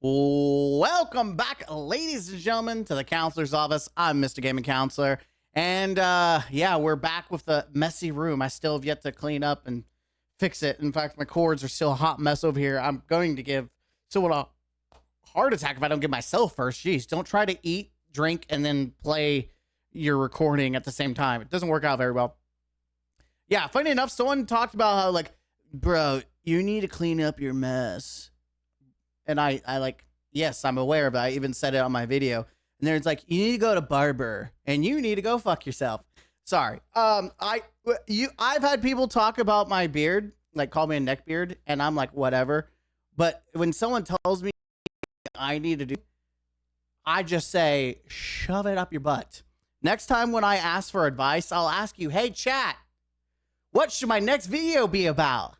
Welcome back, ladies and gentlemen, to the counselor's office. I'm Mr. Gaming Counselor, and yeah, we're back with the messy room. I still have yet to clean up and fix it. In fact, my cords are still a hot mess over here. I'm going to give someone a heart attack if I don't give myself first. Jeez, don't try to eat, drink, and then play your recording at the same time. It doesn't work out very well. Yeah, funny enough, someone talked about how, like, bro, you need to clean up your mess. And I like, yes, I'm aware of it. I even said it on my video. And there's like, you need to go to barber and you need to go fuck yourself. Sorry. I've had people talk about my beard, like call me a neck beard, and I'm like, whatever. But when someone tells me I need to do, I just say, shove it up your butt. Next time when I ask for advice, I'll ask you, hey, chat, what should my next video be about?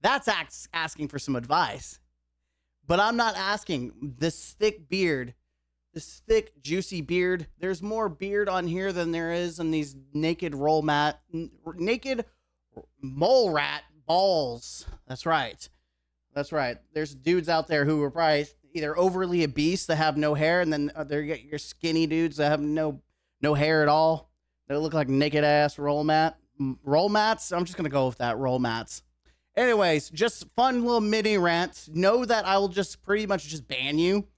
That's asking for some advice. But I'm not asking. This thick beard, this thick, juicy beard, there's more beard on here than there is on these naked mole rat balls. That's right. That's right. There's dudes out there who are probably either overly obese that have no hair, and then they're your skinny dudes that have no hair at all. They look like naked ass roll mats. I'm just gonna go with that, roll mats. Anyways, just fun little mini rant. Know that I will just pretty much just ban you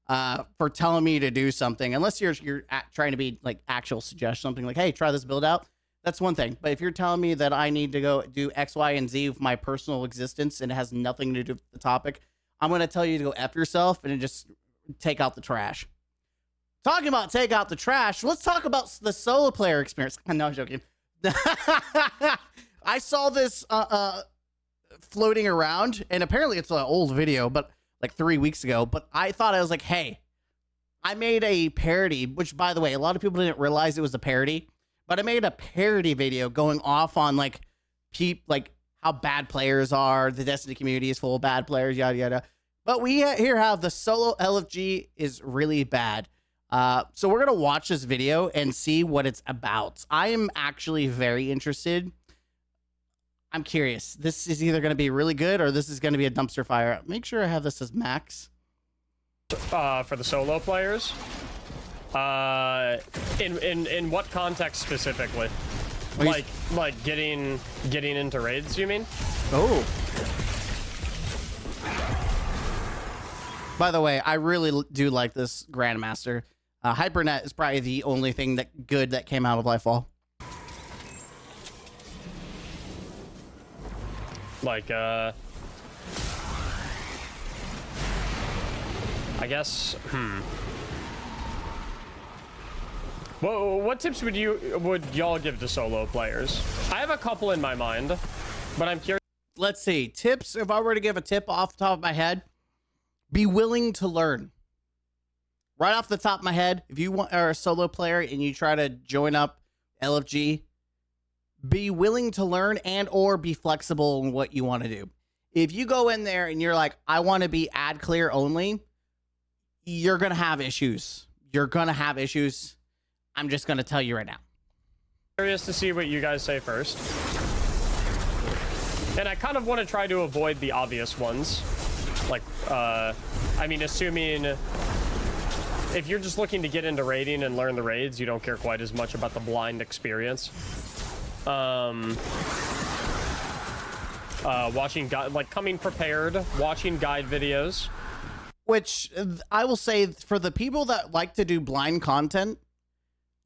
for telling me to do something, unless you're trying to be like actual suggest something like, hey, try this build out. That's one thing. But if you're telling me that I need to go do X, Y, and Z with my personal existence and it has nothing to do with the topic, I'm gonna tell you to go F yourself and just take out the trash. Talking about take out the trash, let's talk about the solo player experience. No, I'm joking. I saw this floating around, and apparently it's an old video, but like 3 weeks ago. But I thought, I was like, hey, I made a parody, which, by the way, a lot of people didn't realize it was a parody, but I made a parody video going off on like how bad players are, the Destiny community is full of bad players, yada yada. But we here have the solo LFG is really bad. So we're gonna watch this video and see what it's about. I am actually very interested. I'm curious. This is either going to be really good or this is going to be a dumpster fire. Make sure I have this as max. For the solo players? In what context specifically? Well, like getting into raids, you mean? Oh. By the way, I really do like this Grandmaster. Hypernet is probably the only thing that came out of Lightfall. Like, I guess, what tips would y'all give to solo players? I have a couple in my mind, but I'm curious. Let's see. Tips, if I were to give a tip off the top of my head, be willing to learn. Right off the top of my head, if you are a solo player and you try to join up LFG, be willing to learn and or be flexible in what you want to do. If you go in there and you're like, I want to be ad clear only, you're going to have issues. You're going to have issues. I'm just going to tell you right now. Curious to see what you guys say first. And I kind of want to try to avoid the obvious ones. Like, I mean, assuming if you're just looking to get into raiding and learn the raids, you don't care quite as much about the blind experience. Watching like coming prepared, watching guide videos. Which I will say, for the people that like to do blind content,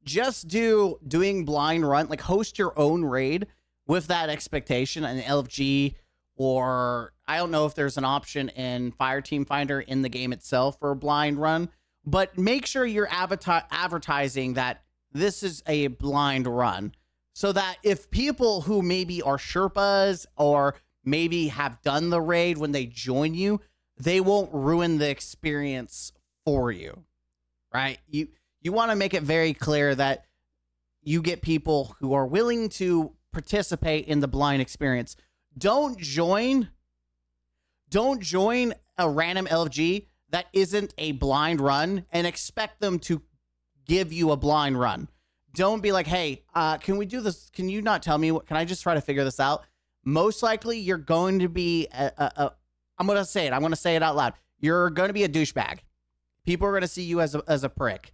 just doing blind run, like host your own raid with that expectation, an LFG, or I don't know if there's an option in Fireteam Finder in the game itself for a blind run, but make sure you're advertising that this is a blind run. So that if people who maybe are Sherpas or maybe have done the raid when they join you, they won't ruin the experience for you, right? You want to make it very clear that you get people who are willing to participate in the blind experience. Don't join a random LFG that isn't a blind run and expect them to give you a blind run. Don't be like, hey, can we do this? Can you not tell me what? Can I just try to figure this out? Most likely, you're going to be I'm going to say it. I'm going to say it out loud. you're going to be a douchebag. People are going to see you as a prick.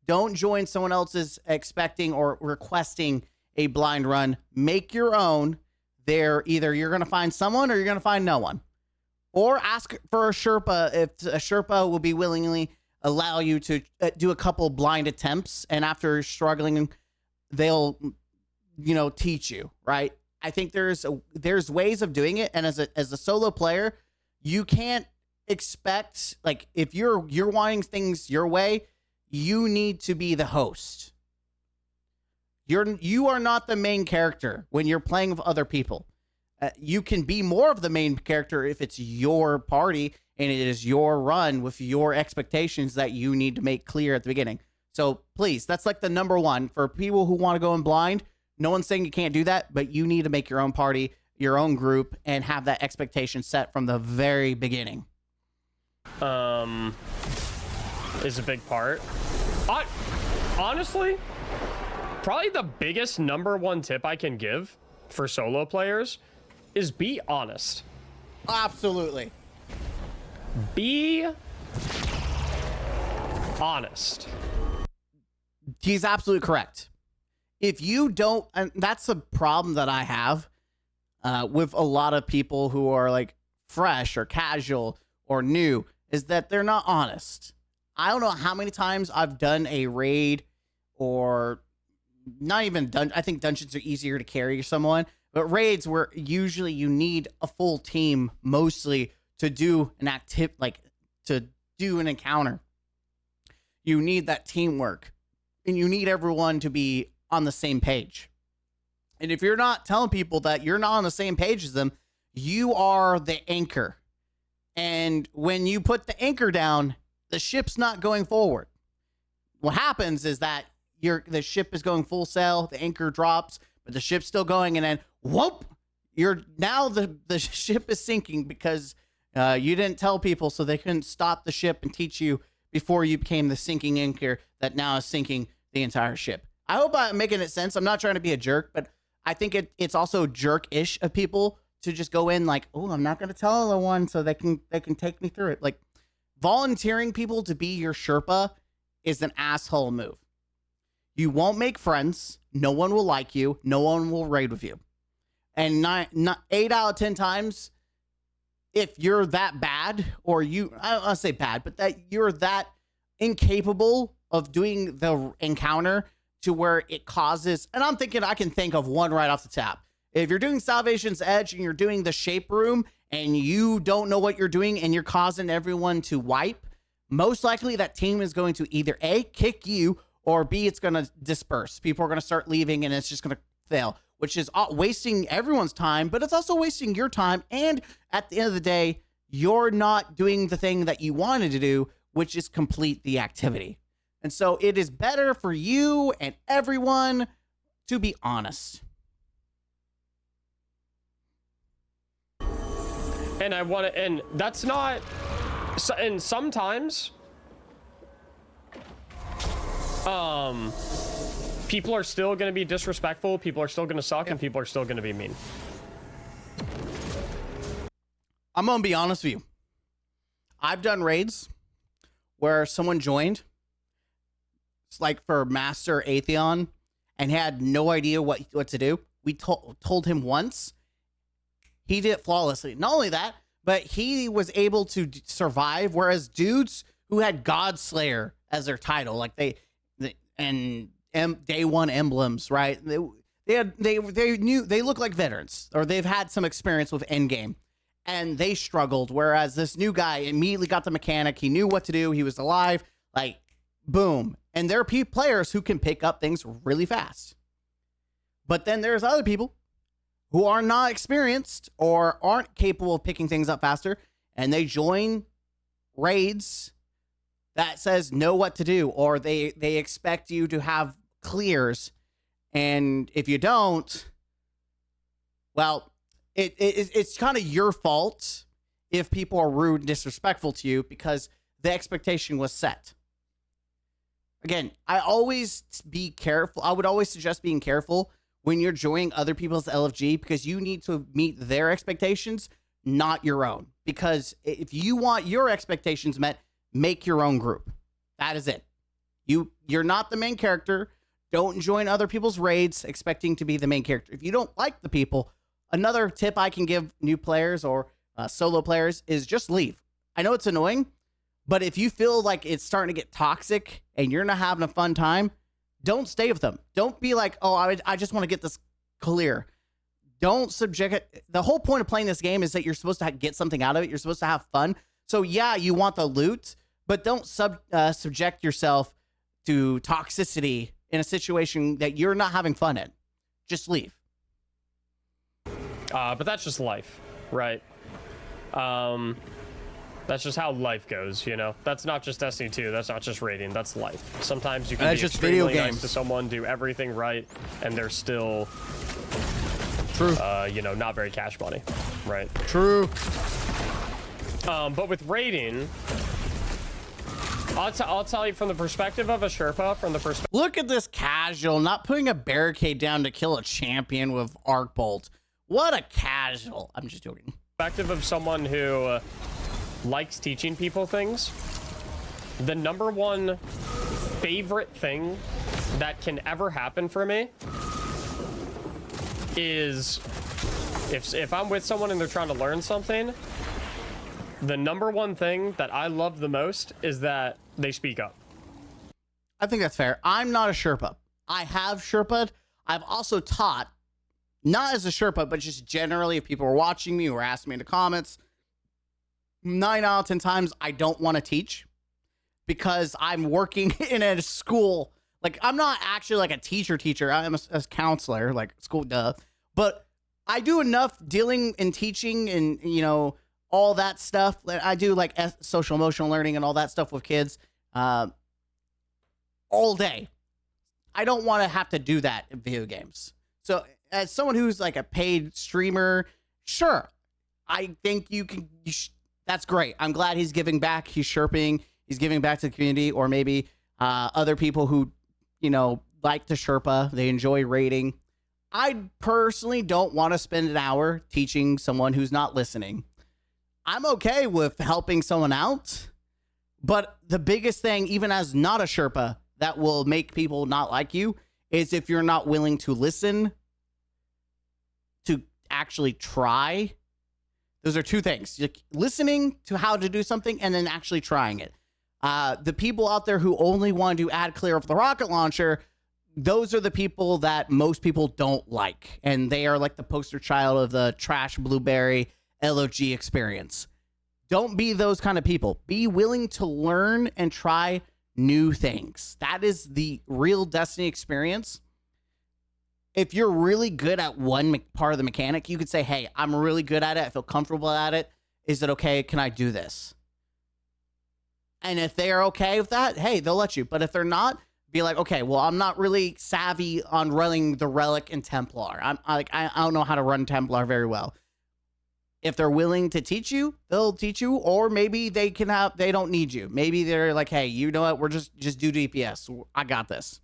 Don't join someone else's expecting or requesting a blind run. Make your own. There, either you're going to find someone or you're going to find no one. Or ask for a Sherpa if a Sherpa will be willingly allow you to do a couple blind attempts, and after struggling, they'll, teach you, right? I think there's ways of doing it, and as a solo player, you can't expect, like, if you're wanting things your way, you need to be the host. You are not the main character when you're playing with other people. You can be more of the main character if it's your party and it is your run with your expectations that you need to make clear at the beginning. So please, that's like the number one for people who want to go in blind. No one's saying you can't do that, but you need to make your own party, your own group, and have that expectation set from the very beginning. Is a big part. Honestly, probably the biggest number one tip I can give for solo players is be honest. Absolutely. Be honest. He's absolutely correct. If you don't, and that's a problem that I have with a lot of people who are like fresh or casual or new, is that they're not honest. I don't know how many times I've done a raid, or not even done. I think dungeons are easier to carry someone, but raids where usually you need a full team mostly to do an to do an encounter. You need that teamwork, and you need everyone to be on the same page. And if you're not telling people that you're not on the same page as them, you are the anchor. And when you put the anchor down, the ship's not going forward. What happens is that the ship is going full sail, the anchor drops, but the ship's still going, and then whoop, the ship is sinking because you didn't tell people, so they couldn't stop the ship and teach you before you became the sinking anchor that now is sinking the entire ship. I hope I'm making it sense. I'm not trying to be a jerk, but I think it's also jerk-ish of people to just go in like, oh, I'm not going to tell anyone so they can take me through it. Like, volunteering people to be your Sherpa is an asshole move. You won't make friends. No one will like you. No one will raid with you. And 8 out of 10 times, if you're that bad, or I don't want to say bad, but that you're that incapable of doing the encounter to where it causes, and I'm thinking I can think of one right off the top. If you're doing Salvation's Edge and you're doing the shape room and you don't know what you're doing and you're causing everyone to wipe, most likely that team is going to either A, kick you, or B, it's going to disperse. People are going to start leaving and it's just going to fail, which is wasting everyone's time, but it's also wasting your time. And at the end of the day, you're not doing the thing that you wanted to do, which is complete the activity. And so it is better for you and everyone to be honest. And and that's not, and sometimes, people are still going to be disrespectful, people are still going to suck, and people are still going to be mean. I'm going to be honest with you. I've done raids where someone joined, it's like for Master Atheon, and had no idea what to do. We told him once. He did it flawlessly. Not only that, but he was able to survive, whereas dudes who had Godslayer as their title, like day one emblems, right? They knew, they look like veterans, or they've had some experience with endgame, and they struggled. Whereas this new guy immediately got the mechanic. He knew what to do. He was alive. Like, boom. And there are players who can pick up things really fast. But then there's other people who are not experienced or aren't capable of picking things up faster, and they join raids that says know what to do, or they expect you to have clears, and if you don't, well, it's kind of your fault if people are rude and disrespectful to you because the expectation was set. Again, I always be careful. I would always suggest being careful when you're joining other people's LFG, because you need to meet their expectations not your own. Because if you want your expectations met, make your own group. That is it. You're not the main character. Don't join other people's raids expecting to be the main character. If you don't like the people, another tip I can give new players or solo players is just leave. I know it's annoying, but if you feel like it's starting to get toxic and you're not having a fun time, don't stay with them. Don't be like, oh, I just want to get this clear. Don't subject it. The whole point of playing this game is that you're supposed to get something out of it. You're supposed to have fun. So yeah, you want the loot, but don't subject yourself to toxicity in a situation that you're not having fun in. Just leave. But that's just life, right? That's just how life goes, you know? That's not just Destiny 2. That's not just raiding. That's life. Sometimes you can be just extremely video nice games. to someone, do everything right, and they're still, True. you know, not very cash money, right? True. But with raiding, I'll tell you from the perspective of a Sherpa, from the perspective... Look at this casual, not putting a barricade down to kill a champion with arc bolt. What a casual. I'm just joking. Perspective of someone who likes teaching people things, the number one favorite thing that can ever happen for me is if I'm with someone and they're trying to learn something, the number one thing that I love the most is that they speak up. I think that's fair. I'm not a Sherpa. I have Sherpa'd. I've also taught, not as a Sherpa, but just generally if people are watching me or asking me in the comments, 9 out of 10 times I don't want to teach because I'm working in a school. Like, I'm not actually like a teacher. I'm a counselor, like school, duh. But I do enough dealing and teaching and, you know, all that stuff. I do like social emotional learning and all that stuff with kids all day. I don't want to have to do that in video games. So as someone who's like a paid streamer, sure, I think that's great. I'm glad he's giving back. He's Sherping. He's giving back to the community, or maybe other people who, you know, like to Sherpa. They enjoy raiding. I personally don't want to spend an hour teaching someone who's not listening. I'm okay with helping someone out, but the biggest thing, even as not a Sherpa, that will make people not like you is if you're not willing to listen, to actually try. Those are two things. Like listening to how to do something and then actually trying it. The people out there who only want to do ad clear of the rocket launcher, those are the people that most people don't like. And they are like the poster child of the trash blueberry LOG experience. Don't be those kind of people. Be willing to learn and try new things. That is the real Destiny experience. If you're really good at one part of the mechanic, you could say, hey, I'm really good at it. I feel comfortable at it. Is it okay? Can I do this? And if they are okay with that, hey, they'll let you. But if they're not, be like, okay, well, I'm not really savvy on running the Relic and Templar. I don't know how to run Templar very well. If they're willing to teach you, they'll teach you, or maybe they don't need you. Maybe they're like, hey, you know what? We're just do DPS. I got this.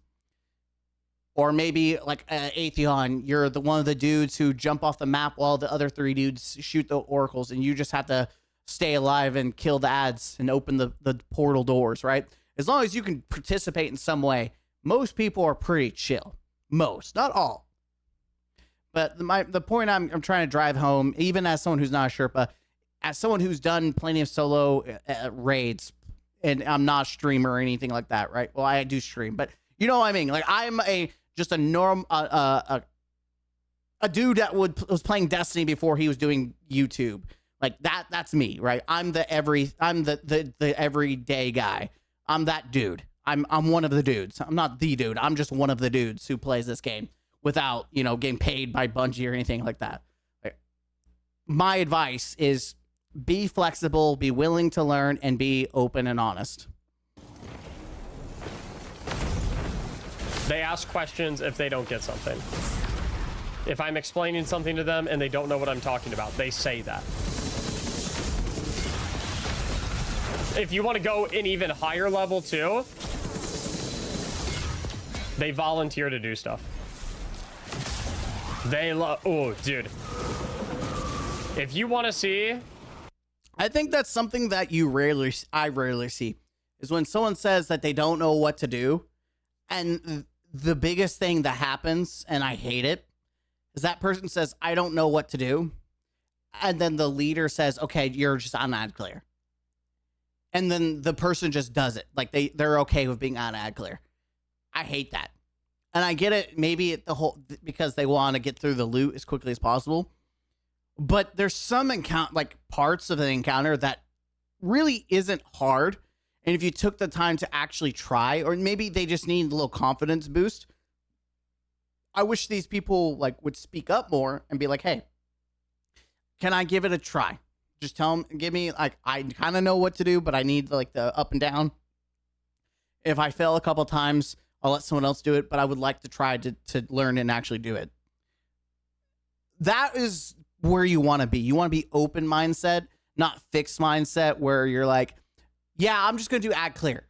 Or maybe like Atheon, you're one of the dudes who jump off the map while the other 3 dudes shoot the oracles, and you just have to stay alive and kill the ads and open the portal doors, right? As long as you can participate in some way, most people are pretty chill. Most, not all. But the point I'm trying to drive home, even as someone who's not a Sherpa, as someone who's done plenty of solo raids, and I'm not a streamer or anything like that, right? Well, I do stream, but you know what I mean? Like, I'm just a norm, a dude that was playing Destiny before he was doing YouTube. Like that's me, right? I'm the everyday guy. I'm that dude. I'm one of the dudes. I'm not the dude. I'm just one of the dudes who plays this game without, you know, getting paid by Bungie or anything like that. My advice is be flexible, be willing to learn, and be open and honest. They ask questions if they don't get something. If I'm explaining something to them and they don't know what I'm talking about, they say that. If you want to go an even higher level too, they volunteer to do stuff. Oh, dude. If you want to see, I think that's something that I rarely see, is when someone says that they don't know what to do. And the biggest thing that happens, and I hate it, is that person says, I don't know what to do. And then the leader says, okay, you're just on ad clear. And then the person just does it. Like they're okay with being on ad clear. I hate that. And I get it. Maybe because they want to get through the loot as quickly as possible. But there's some parts of the encounter that really isn't hard. And if you took the time to actually try, or maybe they just need a little confidence boost. I wish these people would speak up more and be like, hey, can I give it a try? Just tell them, give me, I kind of know what to do, but I need the up and down. If I fail a couple times, I'll let someone else do it, but I would like to try to learn and actually do it. That is where you want to be. You want to be open mindset, not fixed mindset, where you're like, yeah, I'm just going to do ad clear.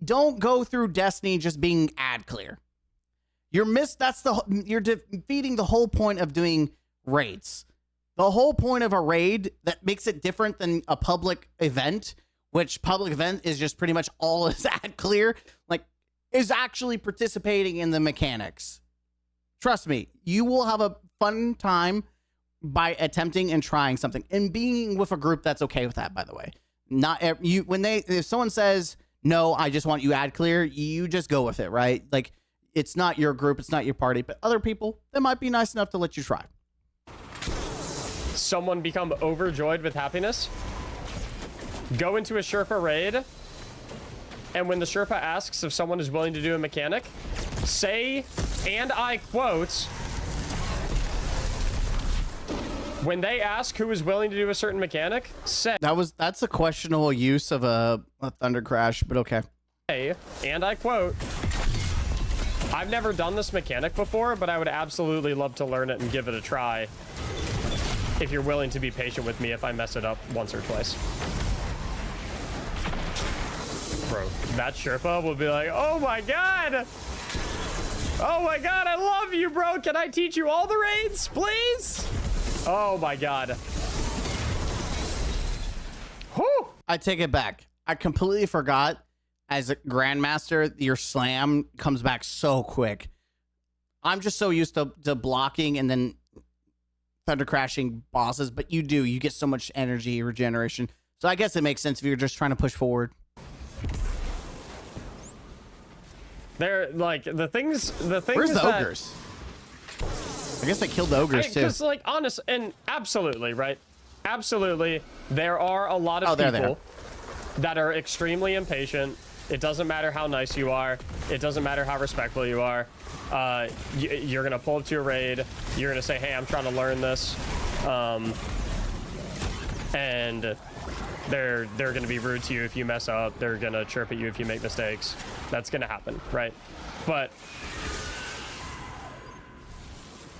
Don't go through Destiny just being ad clear. You're defeating the whole point of doing raids. The whole point of a raid that makes it different than a public event, which public event is just pretty much all is ad clear, is actually participating in the mechanics. Trust me, you will have a fun time by attempting and trying something and being with a group that's okay with that, by the way. If someone says, no, I just want you ad clear, you just go with it, right? It's not your group, it's not your party, but other people, they might be nice enough to let you try. Someone become overjoyed with happiness. Go into a Sherpa raid, and when the Sherpa asks if someone is willing to do a mechanic, say, and I quote, when they ask who is willing to do a certain mechanic, say... That's a questionable use of a Thunder Crash, but okay. And I quote, I've never done this mechanic before, but I would absolutely love to learn it and give it a try. If you're willing to be patient with me if I mess it up once or twice. Bro, that Sherpa will be like, oh my god! Oh my god, I love you, bro! Can I teach you all the raids, please? Oh my god. Whew! I take it back. I completely forgot. As a Grandmaster, your slam comes back so quick. I'm just so used to blocking and then Thunder Crashing bosses, but you get so much energy regeneration. So I guess it makes sense if you're just trying to push forward. They're the things. Where's the ogres? I guess they killed the ogres too. Because honest and absolutely right, absolutely. There are a lot of people that are extremely impatient. It doesn't matter how nice you are. It doesn't matter how respectful you are. You're gonna pull up to a raid. You're gonna say, "Hey, I'm trying to learn this," and they're gonna be rude to you if you mess up. They're gonna chirp at you if you make mistakes. That's gonna happen, right? But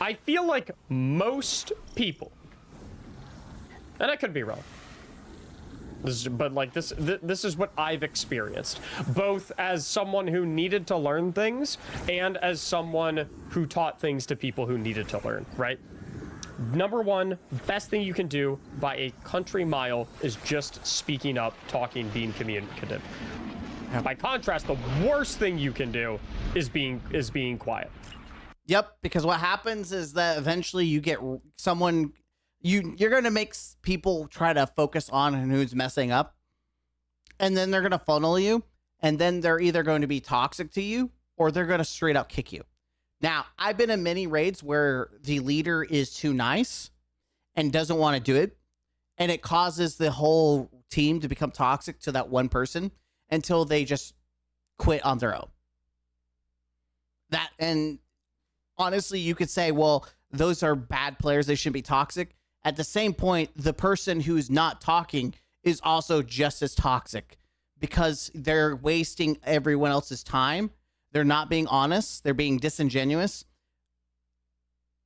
I feel like most people, and I could be wrong. This is what I've experienced, both as someone who needed to learn things and as someone who taught things to people who needed to learn, right? Number one, best thing you can do by a country mile is just speaking up, talking, being communicative. By contrast, the worst thing you can do is being quiet. Yep, because what happens is that eventually you get someone... You're going to make people try to focus on who's messing up, and then they're going to funnel you, and then they're either going to be toxic to you, or they're going to straight up kick you. Now, I've been in many raids where the leader is too nice and doesn't want to do it, and it causes the whole team to become toxic to that one person until they just quit on their own. And honestly, you could say, well, those are bad players, they shouldn't be toxic. At the same point, the person who's not talking is also just as toxic because they're wasting everyone else's time. They're not being honest. They're being disingenuous.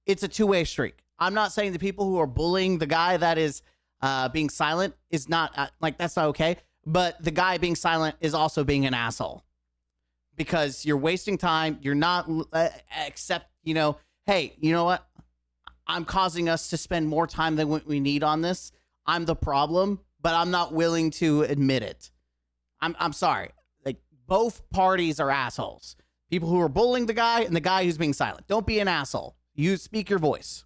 It's a two-way streak. I'm not saying the people who are bullying the guy that is being silent is not, that's not okay. But the guy being silent is also being an asshole because you're wasting time. You're not hey, you know what? I'm causing us to spend more time than what we need on this. I'm the problem, but I'm not willing to admit it. I'm sorry. Like, both parties are assholes. People who are bullying the guy and the guy who's being silent. Don't be an asshole. You speak your voice.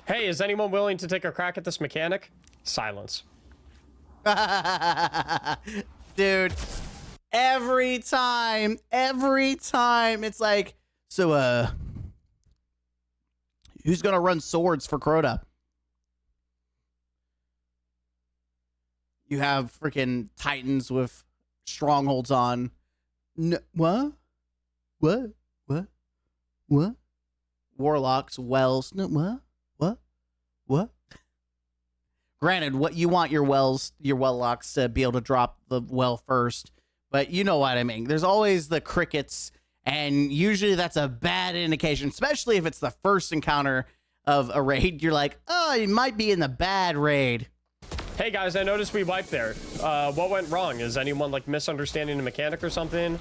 Hey, is anyone willing to take a crack at this mechanic? Silence. Dude, every time, it's like, so, who's gonna run swords for Crota? You have freaking Titans with strongholds on. No, what? Warlocks, Wells. No, what? Granted, what you want your Wellocks to be able to drop the well first, but you know what I mean. There's always the crickets, and usually that's a bad indication, especially if it's the first encounter of a raid. You're like, oh, you might be in the bad raid. Hey guys, I noticed we wiped there. What went wrong? Is anyone like misunderstanding the mechanic or something?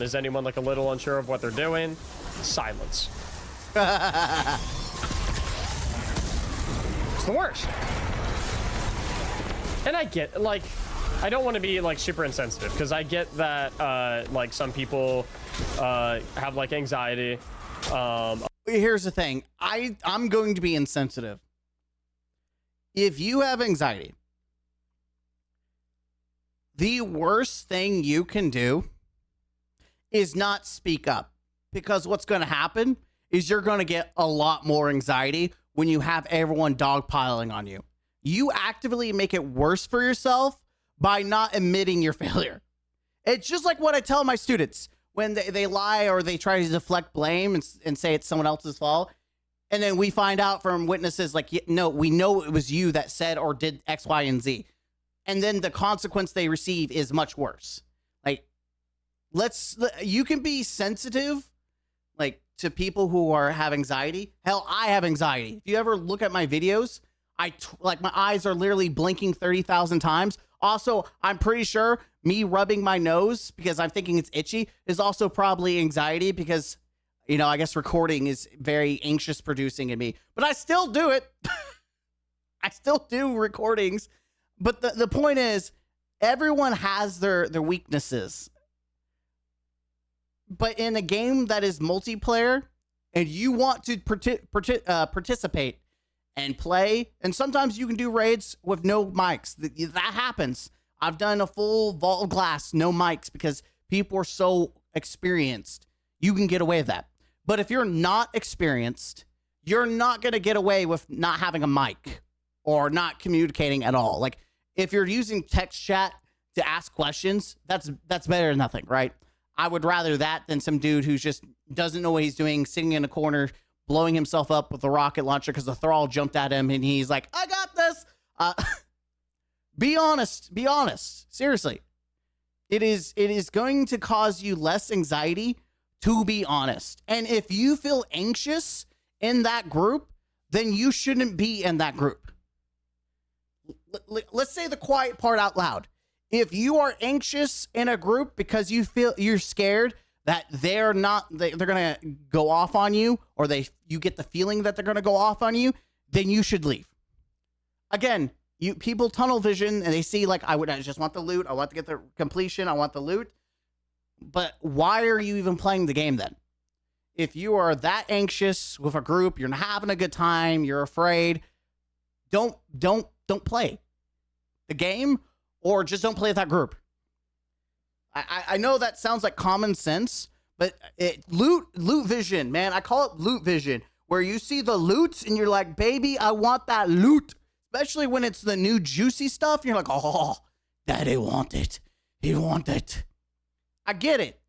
Is anyone like a little unsure of what they're doing? Silence. It's the worst. And I get, like, I don't want to be like super insensitive, because I get that like some people have like anxiety. Here's the thing. I'm going to be insensitive. If you have anxiety, the worst thing you can do is not speak up, because what's going to happen is you're going to get a lot more anxiety when you have everyone dogpiling on you. You actively make it worse for yourself by not admitting your failure. It's just like what I tell my students when they lie or they try to deflect blame and say it's someone else's fault. And then we find out from witnesses like, no, we know it was you that said or did X, Y, and Z. And then the consequence they receive is much worse. Like, you can be sensitive, like, to people who have anxiety. Hell, I have anxiety. If you ever look at my videos, like, my eyes are literally blinking 30,000 times. Also, I'm pretty sure me rubbing my nose because I'm thinking it's itchy is also probably anxiety, because, you know, I guess recording is very anxious producing in me, but I still do it. I still do recordings. But the point is, everyone has their weaknesses. But in a game that is multiplayer and you want to participate and play, and sometimes you can do raids with no mics. That happens. I've done a full vault of glass, no mics, because people are so experienced. You can get away with that. But if you're not experienced, you're not going to get away with not having a mic or not communicating at all. Like, if you're using text chat to ask questions, that's better than nothing, right? I would rather that than some dude who just doesn't know what he's doing, sitting in a corner, blowing himself up with a rocket launcher because the thrall jumped at him and he's like, I got this. Be honest. Be honest. Seriously. It is going to cause you less anxiety to be honest. And if you feel anxious in that group, then you shouldn't be in that group. Let's say the quiet part out loud. If you are anxious in a group because you feel you're scared that they're going to go off on you, or you get the feeling that they're going to go off on you, then you should leave. Again, people tunnel vision and they see like, I just want the loot. I want to get the completion. I want the loot. But why are you even playing the game then? If you are that anxious with a group, you're not having a good time, you're afraid, don't play the game, or just don't play with that group. I know that sounds like common sense, but loot vision, man. I call it loot vision, where you see the loot and you're like, baby, I want that loot. Especially when it's the new juicy stuff. You're like, oh, daddy want it. He want it. I get it.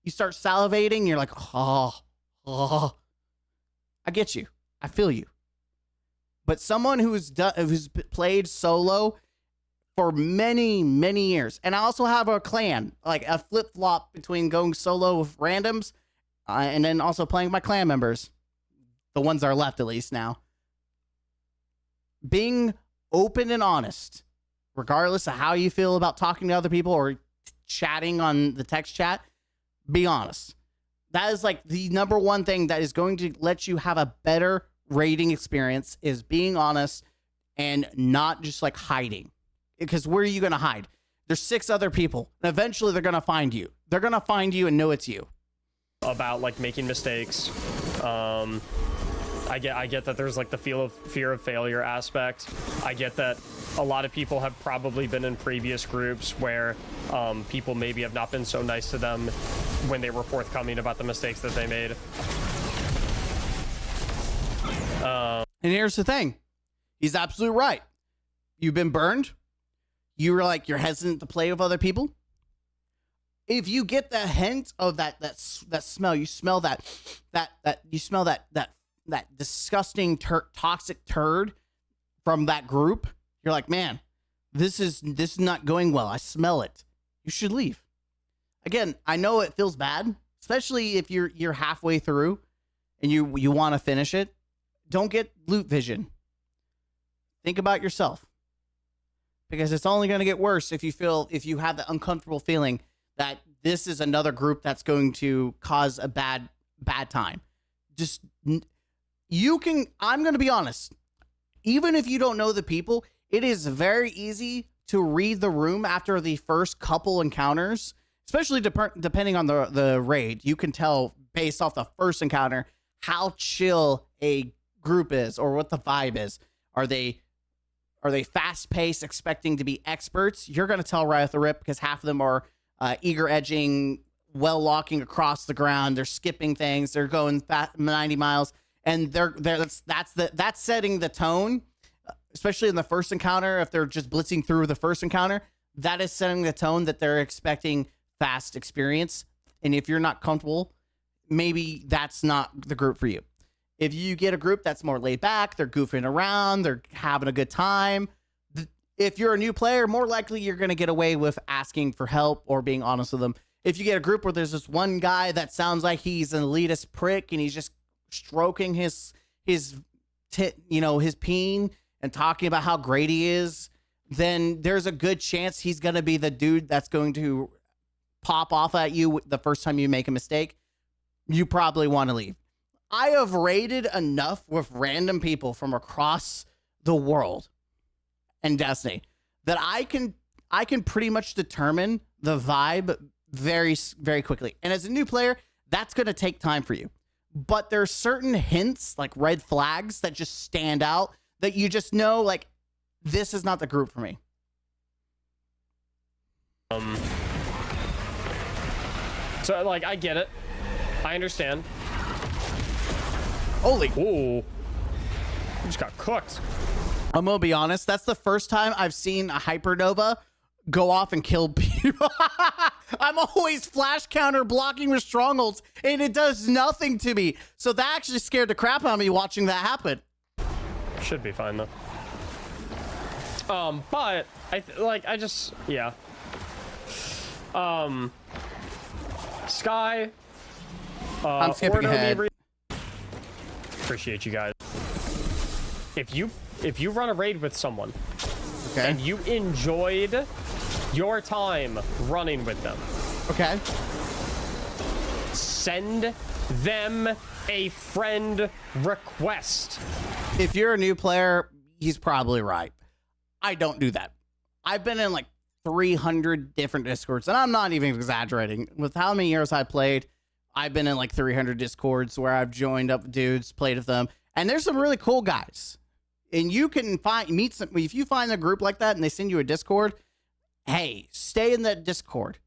You start salivating. You're like, oh. I get you. I feel you. But someone who's played solo for many, many years, and I also have a clan, like a flip-flop between going solo with randoms and then also playing with my clan members, the ones that are left at least now. Being open and honest, regardless of how you feel about talking to other people or chatting on the text chat, be honest. That is like the number one thing that is going to let you have a better raiding experience is being honest and not just like hiding. Because where are you going to hide? There's 6 other people, and eventually they're going to find you. They're going to find you and know it's you. About like making mistakes. I get that there's like the fear of failure aspect. I get that a lot of people have probably been in previous groups where people maybe have not been so nice to them when they were forthcoming about the mistakes that they made. And here's the thing. He's absolutely right. You've been burned. You were like, you're hesitant to play with other people. If you get the hint of that smell, you smell that disgusting toxic turd from that group, you're like, man, this is not going well. I smell it. You should leave. Again, I know it feels bad, especially if you're halfway through and you want to finish it. Don't get loot vision. Think about yourself, because it's only going to get worse if you have the uncomfortable feeling that this is another group that's going to cause a bad time. I'm going to be honest. Even if you don't know the people, it is very easy to read the room after the first couple encounters, especially depending on the raid. You can tell based off the first encounter how chill a group is or what the vibe is. Are they fast-paced, expecting to be experts? You're going to tell right off the rip, because half of them are eager edging, well locking across the ground. They're skipping things. They're going 90 miles, and that's setting the tone. Especially in the first encounter, if they're just blitzing through the first encounter, that is setting the tone that they're expecting fast experience. And if you're not comfortable, maybe that's not the group for you. If you get a group that's more laid back, they're goofing around, they're having a good time. If you're a new player, more likely you're going to get away with asking for help or being honest with them. If you get a group where there's this one guy that sounds like he's an elitist prick and he's just stroking his peen and talking about how great he is, then there's a good chance he's going to be the dude that's going to pop off at you the first time you make a mistake. You probably want to leave. I have raided enough with random people from across the world in Destiny that I can pretty much determine the vibe very, very quickly. And as a new player, that's going to take time for you. But there's certain hints, like red flags, that just stand out, that you just know, like, this is not the group for me. So, like, I get it. I understand. Holy. Ooh. You just got cooked. I'm going to be honest. That's the first time I've seen a Hypernova go off and kill people. I'm always flash counter blocking with strongholds, and it does nothing to me. So that actually scared the crap out of me watching that happen. Should be fine, though. But, yeah. Sky. I'm skipping ahead. Appreciate you guys. If you run a raid with someone, okay, and you enjoyed your time running with them, okay, send them a friend request. If you're a new player, he's probably right. I don't do that. I've been in like 300 different Discords, and I'm not even exaggerating. With how many years I played, I've been in like 300 Discords where I've joined up dudes, played with them, and there's some really cool guys. And you can meet some. If you find a group like that and they send you a Discord, hey, stay in that Discord,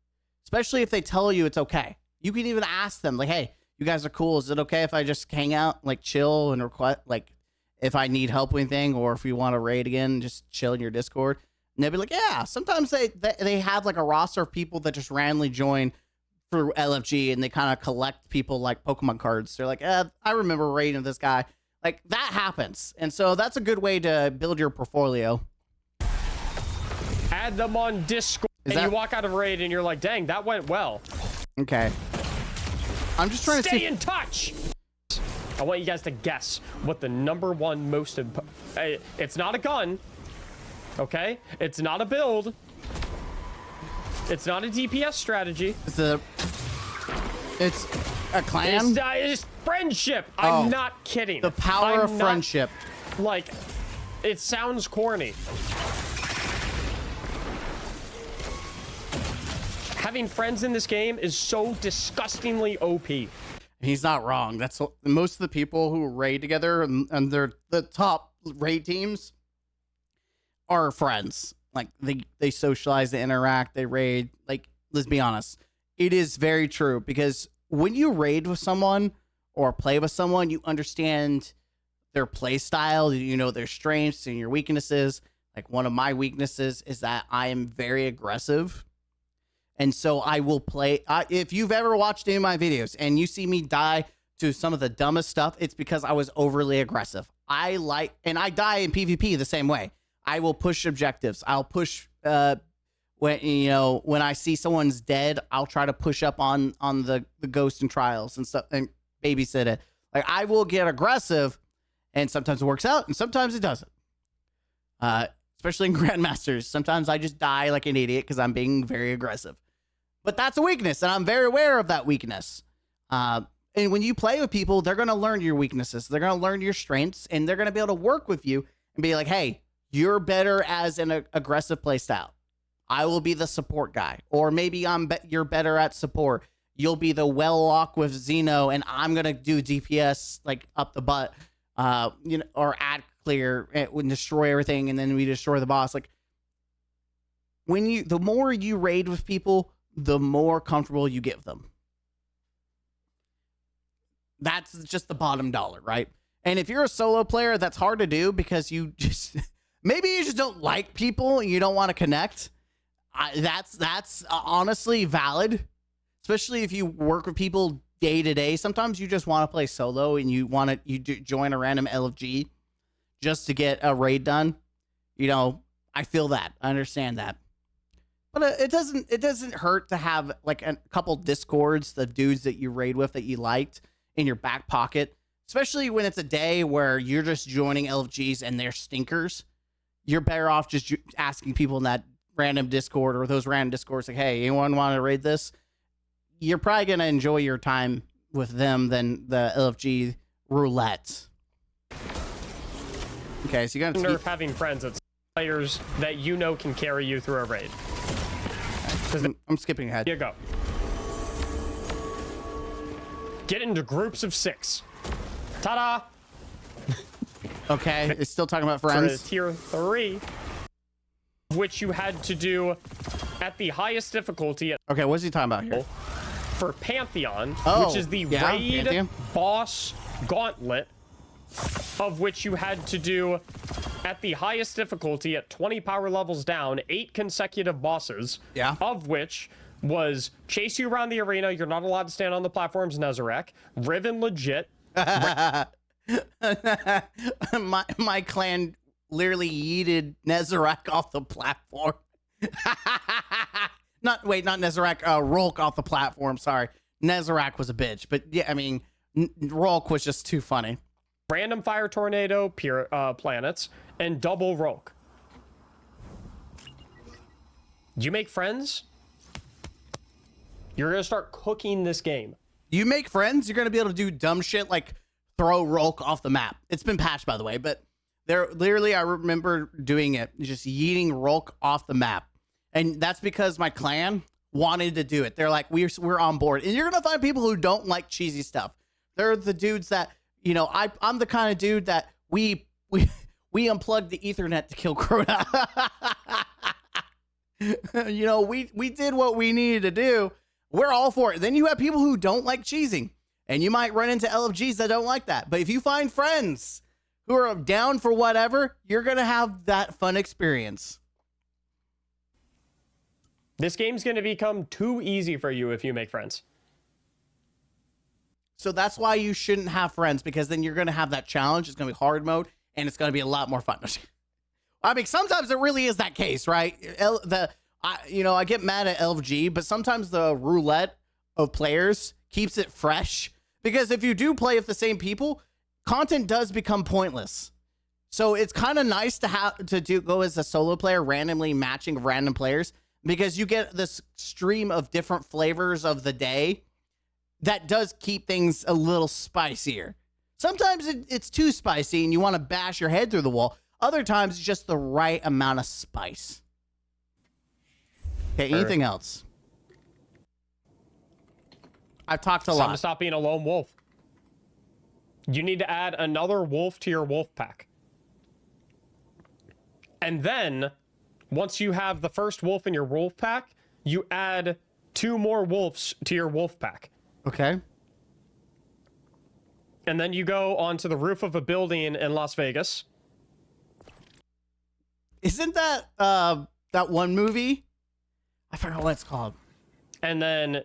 especially if they tell you it's okay. You can even ask them, like, hey, you guys are cool. Is it okay if I just hang out, like chill, and request, like, if I need help with anything, or if you want to raid again, just chill in your Discord? And they'll be like, yeah. Sometimes they have like a roster of people that just randomly join through LFG, and they kind of collect people like Pokemon cards. They're like, I remember raiding this guy. Like, that happens. And so that's a good way to build your portfolio. Add them on Discord, and you walk out of raid and you're like, dang, that went well. Okay. I'm just trying to stay in touch. I want you guys to guess what the #1 most it's not a gun, okay? It's not a build. It's not a DPS strategy. A clan? It's friendship. Oh, I'm not kidding. The power of I'm not- friendship. Like, it sounds corny. Having friends in this game is so disgustingly OP. He's not wrong. That's what, most of the people who raid together and they're the top raid teams are friends. Like they socialize, they interact, they raid. Like, let's be honest. It is very true because when you raid with someone or play with someone, you understand their play style, you know their strengths and your weaknesses. Like, one of my weaknesses is that I am very aggressive. And so I will play. If you've ever watched any of my videos and you see me die to some of the dumbest stuff, it's because I was overly aggressive. And I die in PvP the same way. I will push objectives. I'll push, when I see someone's dead, I'll try to push up on the ghost and trials and stuff and babysit it. Like, I will get aggressive, and sometimes it works out and sometimes it doesn't. Especially in Grandmasters. Sometimes I just die like an idiot because I'm being very aggressive. But that's a weakness, and I'm very aware of that weakness. And when you play with people, they're going to learn your weaknesses. They're going to learn your strengths, and they're going to be able to work with you and be like, hey, you're better as an aggressive playstyle. I will be the support guy. Or maybe you're better at support. You'll be the well-lock with Xeno, and I'm going to do DPS like up the butt, or ad clear and destroy everything, and then we destroy the boss. Like, the more you raid with people, the more comfortable you give them. That's just the bottom dollar, right? And if you're a solo player, that's hard to do because maybe you just don't like people and you don't want to connect. That's honestly valid, especially if you work with people day to day. Sometimes you just want to play solo and you join a random LFG just to get a raid done. I feel that. I understand that. But it doesn't hurt to have like a couple discords, the dudes that you raid with that you liked, in your back pocket, especially when it's a day where you're just joining LFGs and they're stinkers. You're better off just asking people in that random Discord or those random Discords, like, hey, anyone want to raid this? You're probably going to enjoy your time with them than the LFG roulette. Okay, so you got to nerf having friends. It's players that you know can carry you through a raid. I'm skipping ahead. Here you go. Get into groups of 6. Ta-da! Okay, it's still talking about For friends. tier 3, which you had to do at the highest difficulty. Okay, what's he talking about here? For Pantheon, Oh, which is the yeah, raid Pantheon. boss gauntlet, of which you had to do at the highest difficulty at 20 power levels down, 8 consecutive bosses. Yeah. Of which was chase you around the arena. You're not allowed to stand on the platforms, Nezarek. Riven legit. my clan literally yeeted Nezarek off the platform. not Nezarek, Rolk off the platform. Sorry. Nezarek was a bitch, but yeah, I mean, Rolk was just too funny. Random fire tornado planets and double Rolk. You make friends, you're gonna start cooking this game. You make friends, you're gonna be able to do dumb shit like throw Rolk off the map. It's been patched, by the way, but there literally I remember doing it, just yeeting Rolk off the map, and that's because my clan wanted to do it. They're like, we're on board, and you're gonna find people who don't like cheesy stuff. They're the dudes that, I'm the kind of dude that we unplugged the Ethernet to kill Crota. We did what we needed to do. We're all for it. Then you have people who don't like cheesing, and you might run into LFGs that don't like that. But if you find friends who are down for whatever, you're going to have that fun experience. This game's going to become too easy for you if you make friends. So that's why you shouldn't have friends, because then you're going to have that challenge. It's going to be hard mode, and it's going to be a lot more fun. I mean, sometimes it really is that case, right? I get mad at LFG, but sometimes the roulette of players keeps it fresh, because if you do play with the same people, content does become pointless. So it's kind of nice to go as a solo player, randomly matching random players, because you get this stream of different flavors of the day that does keep things a little spicier. Sometimes it's too spicy and you want to bash your head through the wall. Other times it's just the right amount of spice. Okay, anything else? I've talked a lot. To stop being a lone wolf. You need to add another wolf to your wolf pack. And then, once you have the first wolf in your wolf pack, you add 2 more wolves to your wolf pack. Okay. And then you go onto the roof of a building in Las Vegas. Isn't that that one movie? I forgot what it's called. And then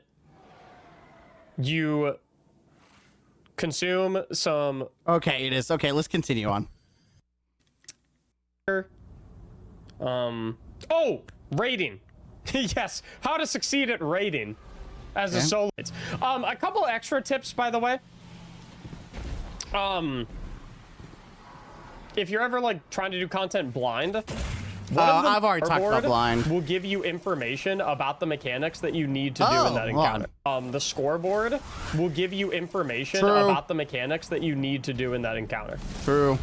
you consume some... Okay, it is. Okay, let's continue on. Oh, raiding. Yes, how to succeed at raiding as a solo. A couple extra tips, by the way. If you're ever like trying to do content blind, I've already talked about blind. Will give you information about the mechanics that you need to do in that encounter. The scoreboard will give you information about the mechanics that you need to do in that encounter. True.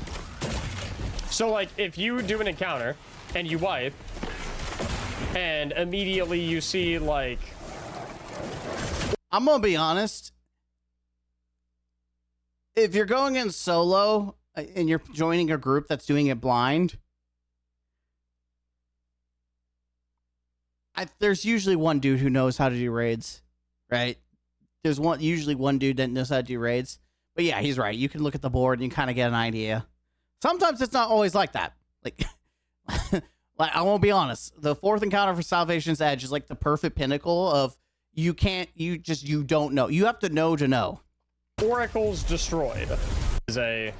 So like if you do an encounter and you wipe and immediately you see like... I'm gonna be honest. If you're going in solo and you're joining a group that's doing it blind, there's usually one dude who knows how to do raids, right? There's usually one dude that knows how to do raids. But yeah, he's right. You can look at the board and you kind of get an idea. Sometimes it's not always like that. Like, like I won't be honest. The 4th encounter for Salvation's Edge is like the perfect pinnacle of you don't know. You have to know to know. Oracles destroyed is a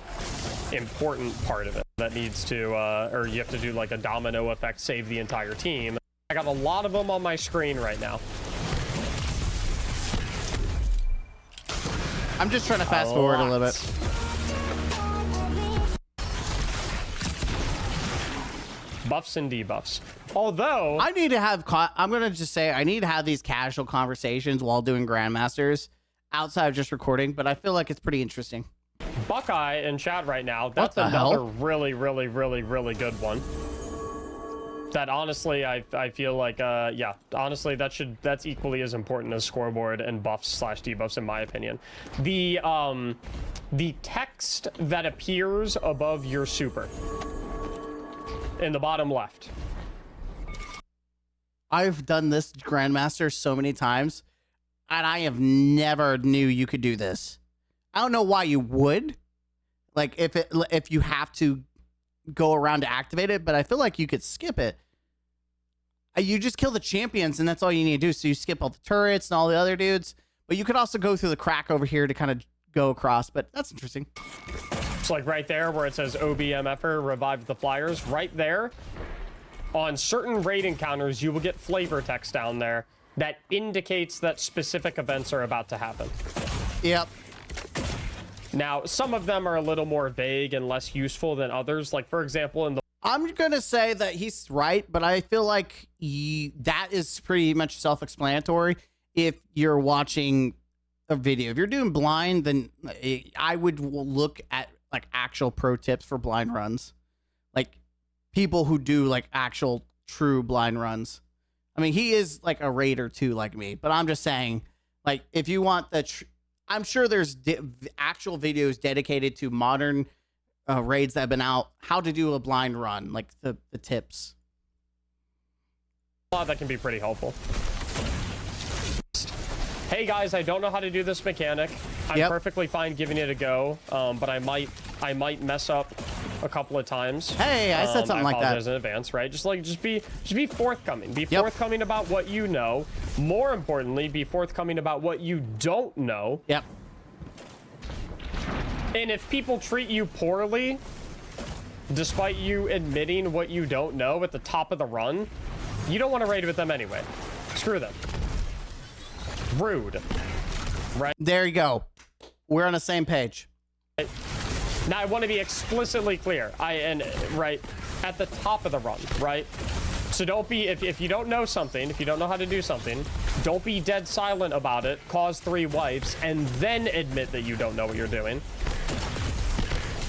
important part of it that needs to, or you have to do like a domino effect, save the entire team. I got a lot of them on my screen right now. I'm just trying to fast forward a little bit. Buffs and debuffs. Although I need to have, I'm going to just say I need to have these casual conversations while doing Grandmasters outside of just recording, but I feel like it's pretty interesting. Buckeye in chat right now. That's another really, really, really, really good one. That honestly, I feel like, yeah, honestly, that's equally as important as scoreboard and buffs / debuffs in my opinion. The text that appears above your super in the bottom left. I've done this Grandmaster so many times, and I have never knew you could do this. I don't know why you would, like if you have to go around to activate it, but I feel like you could skip it. You just kill the champions, and that's all you need to do. So you skip all the turrets and all the other dudes, but you could also go through the crack over here to kind of go across. But that's interesting. It's like right there where it says OBMFer revive the flyers. Right there, on certain raid encounters, you will get flavor text down there that indicates that specific events are about to happen. Yep. Now, some of them are a little more vague and less useful than others. Like, for example, in the... I'm going to say that he's right, but I feel like that is pretty much self-explanatory if you're watching a video. If you're doing blind, then I would look at, like, actual pro tips for blind runs. Like, people who do, like, actual true blind runs. I mean, he is, like, a raider, too, like me. But I'm just saying, like, if you want the... I'm sure there's actual videos dedicated to modern raids that have been out, how to do a blind run, like the tips. That can be pretty helpful. Hey guys, I don't know how to do this mechanic. I'm perfectly fine giving it a go, but I might mess up a couple of times. Hey, I said something like that. I apologize in advance, right? Just be forthcoming. Be forthcoming about what you know. More importantly, be forthcoming about what you don't know. Yep. And if people treat you poorly, despite you admitting what you don't know at the top of the run, you don't want to raid with them anyway. Screw them. Rude. Right? There you go. We're on the same page. Now, I want to be explicitly clear. Right at the top of the run, right? So don't be, if you don't know something, if you don't know how to do something, don't be dead silent about it, cause 3 wipes, and then admit that you don't know what you're doing.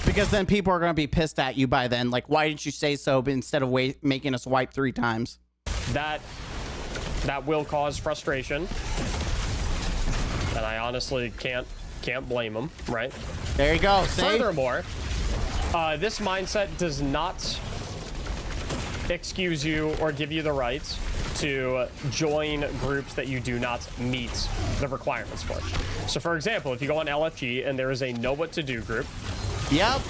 Because then people are going to be pissed at you by then. Like, why didn't you say so instead of making us wipe 3 times? That will cause frustration. And I honestly can't blame them, right? There you go. See? Furthermore, this mindset does not excuse you or give you the right to join groups that you do not meet the requirements for. So for example, if you go on LFG and there is a know what to do group, yep.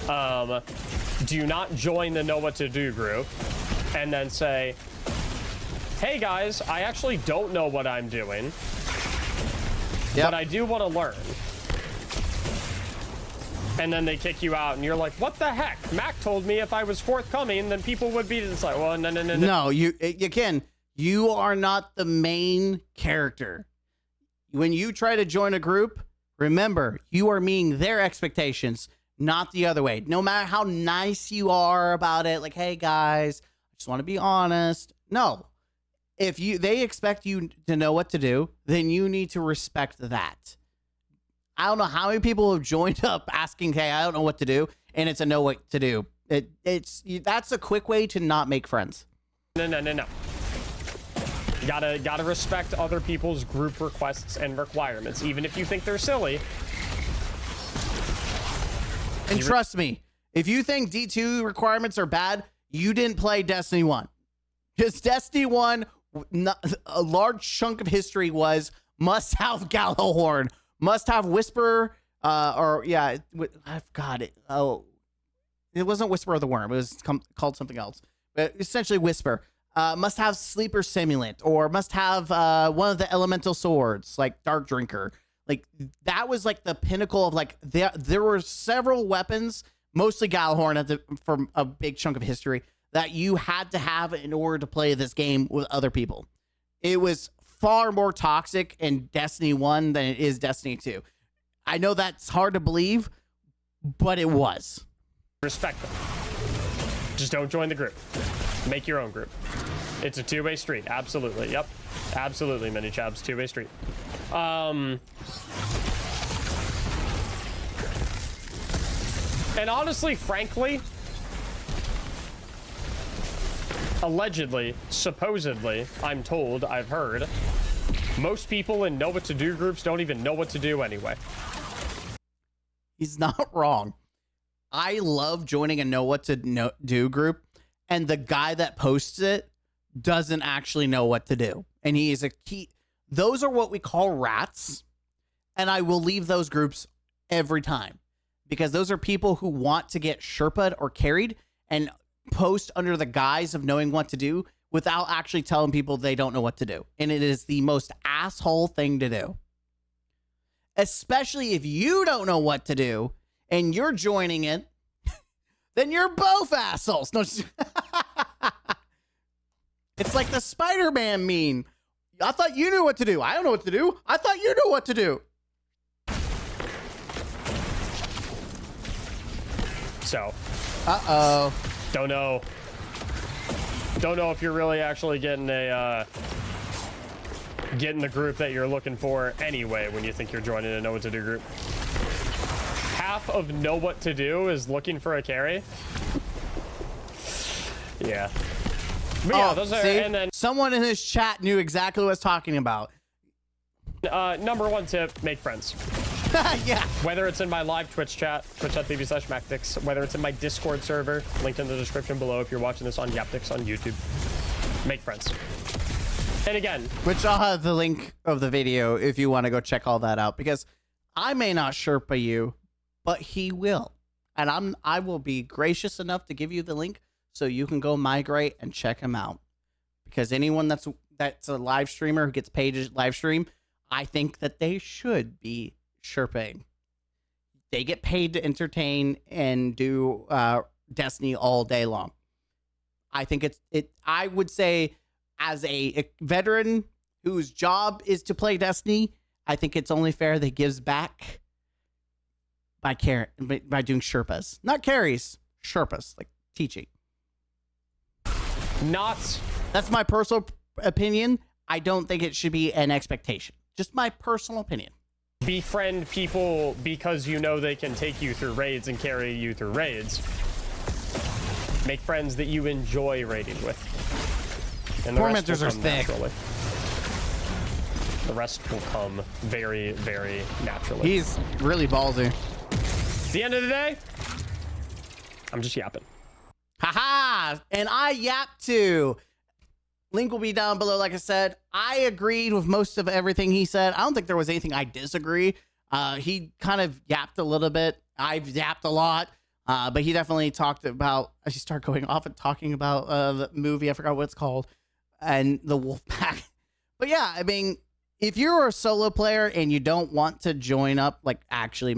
Do not join the know what to do group and then say, hey guys, I actually don't know what I'm doing, but I do want to learn. And then they kick you out, and you're like, what the heck? Mac told me if I was forthcoming, then people would be. It's like, well, no. No, you are not the main character. When you try to join a group, remember, you are meeting their expectations, not the other way. No matter how nice you are about it, like, hey guys, I just want to be honest. No. If they expect you to know what to do, then you need to respect that. I don't know how many people have joined up asking, hey, I don't know what to do, and it's a know what to do. That's a quick way to not make friends. No. Gotta respect other people's group requests and requirements, even if you think they're silly. And trust me, if you think D2 requirements are bad, you didn't play Destiny 1. Because Destiny 1, a large chunk of history was must have Gallowhorn. Must have Whisper, I've got it. Oh, it wasn't Whisper of the Worm. It was called something else. But essentially Whisper. Must have Sleeper Simulant, or must have one of the elemental swords, like Dark Drinker. Like, that was like the pinnacle of like, there were several weapons, mostly Gallowhorn for a big chunk of history, that you had to have in order to play this game with other people. It was far more toxic in Destiny 1 than it is Destiny 2. I know that's hard to believe, but it was. Respect them. Just don't join the group. Make your own group. It's a 2-way street. Absolutely. Yep. Absolutely, Mini Chabs. 2-way street. And honestly, frankly, allegedly, supposedly, I'm told, I've heard, most people in know what to do groups don't even know what to do anyway. He's not wrong. I love joining a know what to do group, and the guy that posts it doesn't actually know what to do. And he is a key. Those are what we call rats. And I will leave those groups every time, because those are people who want to get Sherpa'd or carried and post under the guise of knowing what to do without actually telling people they don't know what to do. And it is the most asshole thing to do. Especially if you don't know what to do and you're joining it, then you're both assholes. No, it's like the Spider-Man meme. I thought you knew what to do. I don't know what to do. I thought you knew what to do. So. Uh-oh. Don't know if you're really actually getting the group that you're looking for anyway when you think you're joining a know what to do group. Half of know what to do is looking for a carry. Yeah. But yeah, those are, see? and then Someone in his chat knew exactly what I was talking about. number 1 tip, make friends. Yeah. Whether it's in my live Twitch chat, twitch.tv/Mactics, whether it's in my Discord server, linked in the description below if you're watching this on Yaptics on YouTube. Make friends. And again, which I'll have the link of the video if you want to go check all that out, because I may not Sherpa you, but he will. And I will be gracious enough to give you the link so you can go migrate and check him out. Because anyone that's a live streamer who gets paid to live stream, I think that they should be Sherping. They get paid to entertain and do Destiny all day long. I think I would say, as a veteran whose job is to play Destiny, I think it's only fair that he gives back by doing Sherpas. Not carries, Sherpas, like teaching. Not That's my personal opinion. I don't think it should be an expectation. Just my personal opinion. Befriend people because you know they can take you through raids and carry you through raids. Make friends that you enjoy raiding with. And the Tormentors are rest will come thick. naturally. The rest will come very, very naturally. He's really ballsy. At the end of the day, I'm just yapping. Haha! And I yap too. Link will be down below, like I said. I agreed with most of everything he said. I don't think there was anything I disagree. He kind of yapped a little bit. I've yapped a lot. But he definitely talked about, I should start going off and talking about the movie, I forgot what it's called, and the wolf pack. But yeah, I mean, if you're a solo player and you don't want to join up, like actually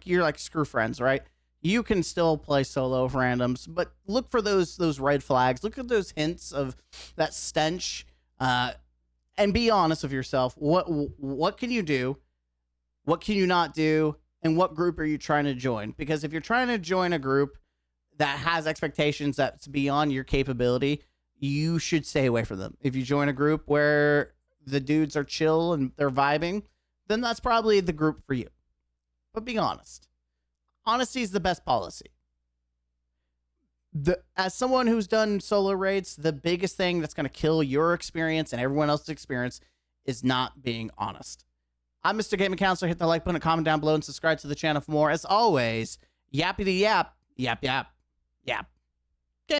you're like screw friends, right? You can still play solo with randoms, but look for those red flags. Look at those hints of that stench, and be honest with yourself. What can you do? What can you not do? And what group are you trying to join? Because if you're trying to join a group that has expectations that's beyond your capability, you should stay away from them. If you join a group where the dudes are chill and they're vibing, then that's probably the group for you. But be honest. Honesty is the best policy. As someone who's done solo raids, the biggest thing that's going to kill your experience and everyone else's experience is not being honest. I'm Mr. Gaming Counselor. Hit the like button, comment down below, and subscribe to the channel for more. As always, yappity yap, yap, yap, yap.